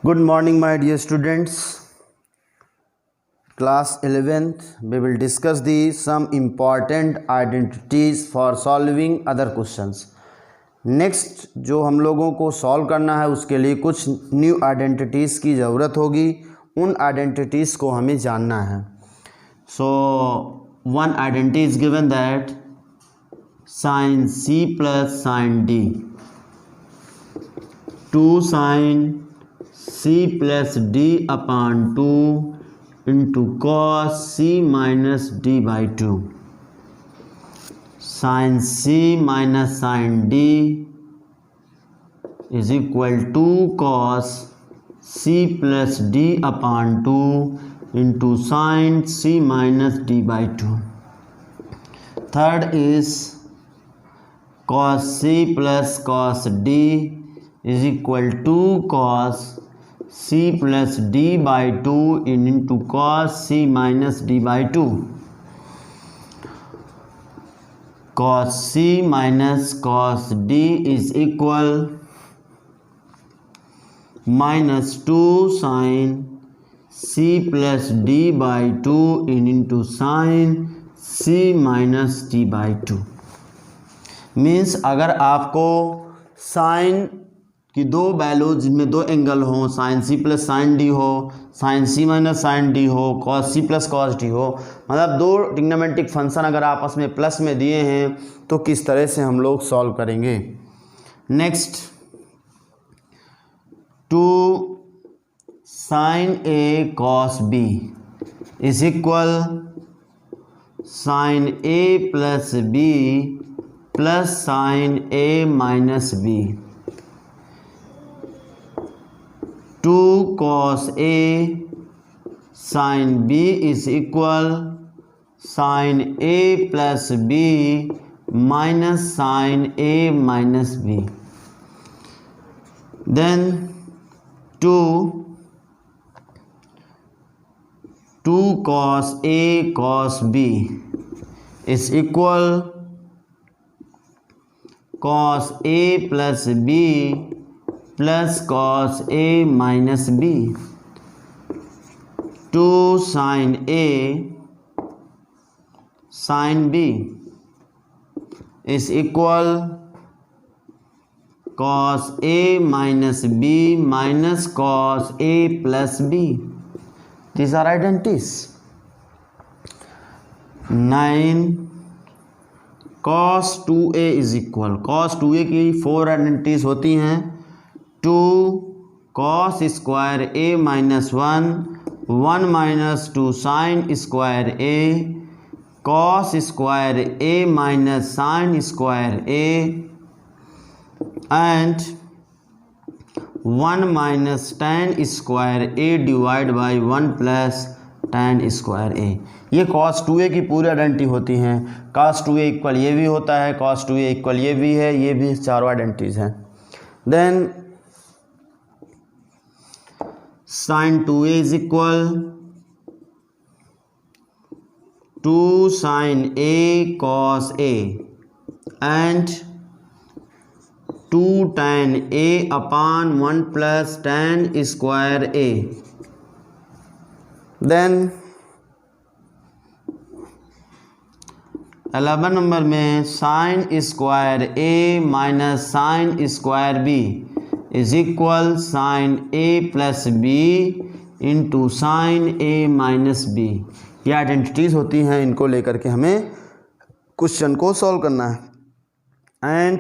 Good morning, my dear students. Class 11th, we will discuss some important identities for solving other questions. Next जो हम लोगों को solve करना है उसके लिए कुछ न्यू आइडेंटिटीज़ की ज़रूरत होगी, उन आइडेंटिटीज़ को हमें जानना है. So one identity is given that sine C plus sine D, 2 sine C plus D upon 2 into cos C minus D by 2. Sine C minus sine D is equal to cos C plus D upon 2 into sine C minus D by 2. Third is cos C plus cos D is equal to cos c plus d by 2 into cos c minus d by 2. Cos c minus cos d is equal minus 2 sin c plus d by 2 into sin c minus d by 2. Means अगर आपको sign कि दो value जिनमें दो angle हो, sine C plus sine D हो, sine C minus sine D हो, cos C plus cos D हो, मतलब दो ट्रिग्नोमेट्रिक फंक्शन अगर आपस में प्लस में दिए हैं तो किस तरह से हम लोग सॉल्व करेंगे. Next, 2 sine A cos B is equal sine A plus B plus sine A minus B. 2 cos A sin B is equal sin A plus B minus sin A minus B. Then 2 cos A cos B is equal cos A plus B plus cos A minus B. 2 sine A sine B is equal cos A minus B minus cos A plus B. These are identities. 9 cos 2a is equal, cos 2a की 4 identities होती हैं. 2 cos square a minus 1 minus 2 sine square a cos square a minus sine square a and 1 minus tan square a divide by 1 plus tan square a. ये cos 2a की पूरी identity होती हैं. cos 2a equal ये भी होता है, cos 2a equal ये भी है, ये भी चारों आइडेंटिटीज हैं. Then sin 2a is equal 2 sin a cos a and 2 tan a upon 1 plus tan square a. Then 11 number में sin square a minus sin square b is equal sine A plus B into sine A minus B. ये identities होती हैं, इनको लेकर के हमें question को solve करना है. And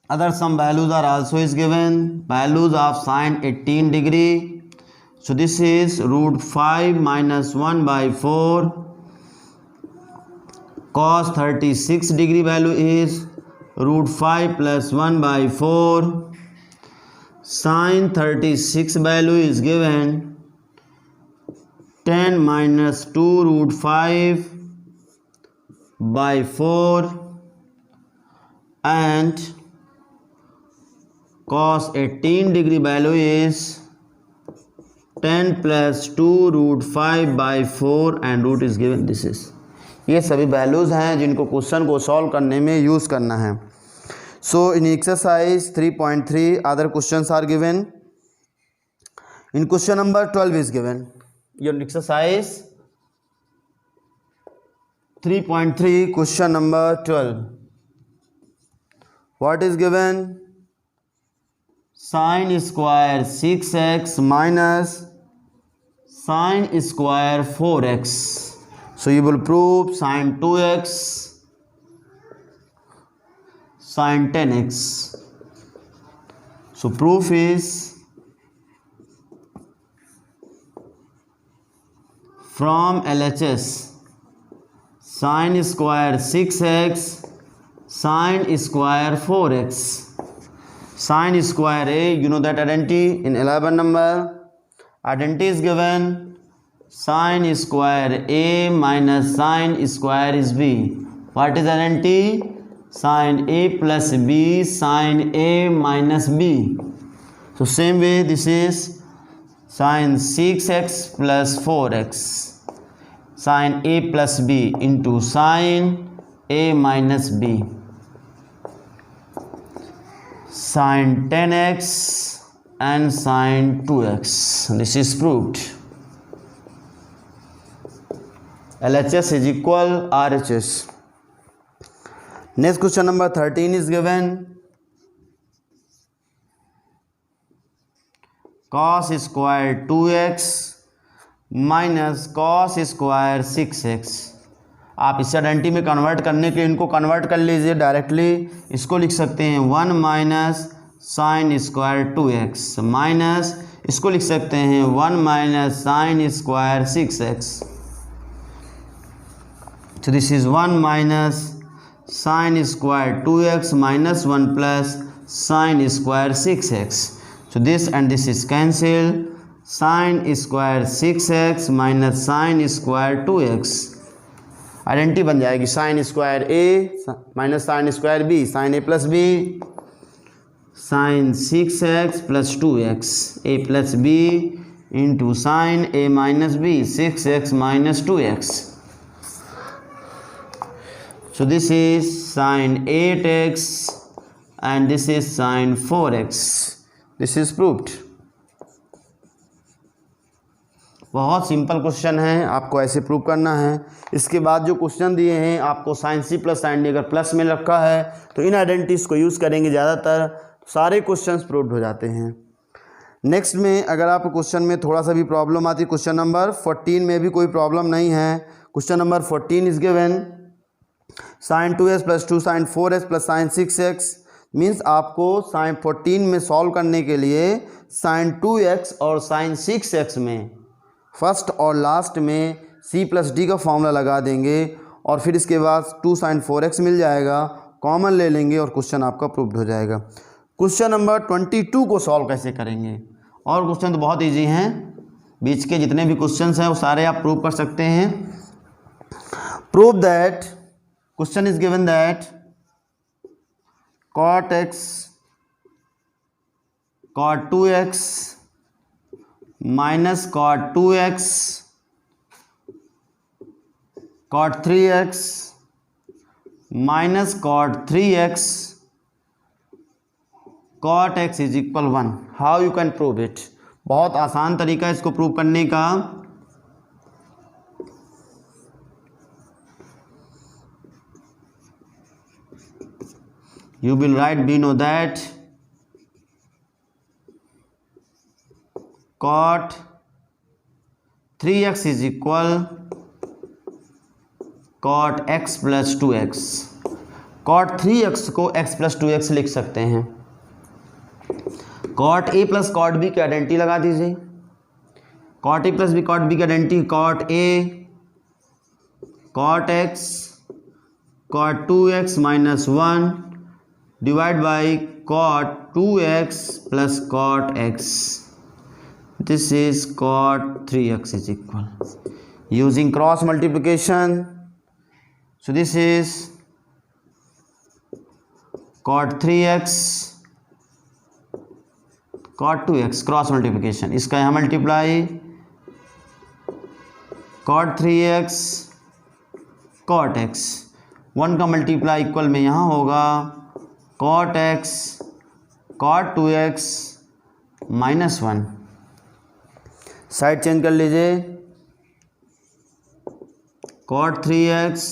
other some values are also is given. Values of sine 18 degree, so this is √5 minus 1 by 4. cos 36 degree value is √5 plus 1 by 4. Sin 36 value is given 10 minus 2 √5 by 4 and cos 18 degree value is 10 plus 2 √5 by 4 and root is given. This is ये सभी values हैं जिनको question को solve करने में use करना है. So in exercise 3.3 other questions are given. In question number 12 is given. Your exercise 3.3 question number 12. What is given? Sin square 6x minus sin square 4x. So you will prove sin 2x sin 10x. So proof is from LHS sin square 6x sin square 4x. Sin square A, you know that identity in 11 number. Identity is given sin square A minus sin square is B. What is identity? Sin A plus B sin A minus B. So same way this is sin 6x plus 4x sin A plus B into sin A minus B sin 10x and sin 2x. This is proved. LHS is equal RHS. Next question number 13 is given. Cos square 2x minus cos square 6x. आप इसे identity में convert करने के लिए इनको convert कर लीजिए directly. इसको लिख सकते हैं 1 minus sine square 2x minus इसको लिख सकते हैं 1 minus sine square 6x. So this is 1 minus sin square 2x minus 1 plus sin square 6x. So this and this is cancelled. Sin square 6x minus sin square 2x. Identity बन जाएगी sin square a minus sin square b sin a plus b sin 6x plus 2x a plus b into sin a minus b 6x minus 2x. So this is sin 8x and this is sin 4x. This is proved. बहुत simple question है, आपको ऐसे prove करना है. इसके बाद जो question दिए हैं आपको sine C plus sine D अगर प्लस में रखा है तो इन आइडेंटिटीज़ को यूज़ करेंगे ज़्यादातर, सारे क्वेश्चंस प्रूव्ड हो जाते हैं. नेक्स्ट में अगर आपको क्वेश्चन में थोड़ा सा भी प्रॉब्लम आती है, क्वेश्चन नंबर 14 में भी कोई प्रॉब्लम नहीं है. Question number 14 is given sine 2x plus 2 sine 4x plus sine 6x. Means आपको साइन 14 में सॉल्व करने के लिए साइन 2x और साइन 6x में फर्स्ट और लास्ट में c प्लस डी का फॉर्मूला लगा देंगे और फिर इसके बाद 2 साइन 4x मिल जाएगा, कॉमन ले लेंगे और क्वेश्चन आपका प्रूव्ड हो जाएगा. क्वेश्चन नंबर 22 को सॉल्व कैसे करेंगे? और क्वेश्चन तो बहुत इजी हैं, बीच के जितने भी क्वेश्चंस हैं वो सारे आप प्रूव कर सकते हैं. Prove that question is given that cot x cot 2x minus cot 2x cot 3x minus cot 3x cot x is equal 1. How you can prove it? बहुत आसान तरीका है इसको प्रूव करने का. You will write we know that cot 3x is equal cot x plus 2x. cot 3x को x plus 2x लिख सकते हैं. cot a plus cot b की आइडेंटिटी लगा दीजिए. cot a plus b cot b की identity cot a cot x cot 2x minus 1 divide by cot 2x plus cot x. This is cot 3x is equal using cross multiplication. So this is cot 3x cot 2x cross multiplication. इसका यहाँ multiply cot 3x cot x. 1 का multiply equal में यहाँ होगा cot X cot 2x minus 1। Side change कर लीजिए, cot 3x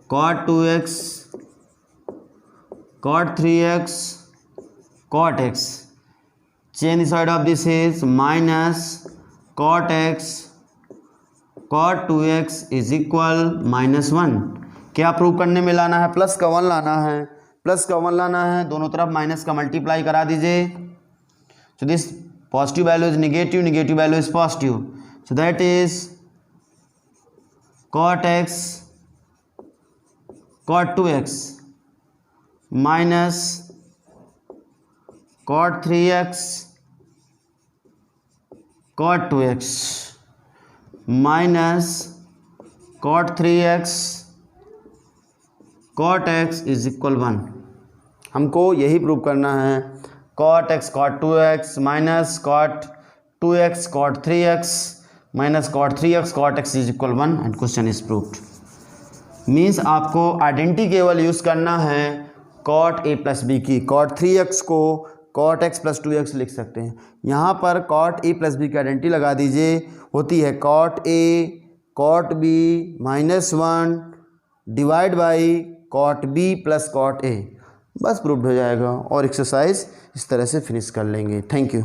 cot 2x cot 3x cot x। Change the side of this is minus cot x cot 2x is equal minus 1। क्या prove करने में लाना है? प्लस का 1 लाना है, प्लस का 1 लाना है, दोनों तरफ माइनस का मल्टीप्लाई करा दीजिए। So this positive value is negative, negative value is positive, so that is cot x cot 2x minus cot 3x cot 2x minus cot 3x cot x is equal 1। हमको यही prove करना है, cot x cot 2x minus cot 2x cot 3x minus cot 3x cot x is equal 1 and question is proved. Means आपको identity केवल use करना है cot a plus B की। Cot 3x को कॉट x प्लस 2x लिख सकते हैं। यहाँ पर कॉट a प्लस बी की आइडेंटिटी लगा दीजिए, होती है cot a cot b minus 1 divide by cot b plus cot a। बस प्रूव्ड हो जाएगा और एक्सरसाइज इस तरह से फिनिश कर लेंगे। Thank you.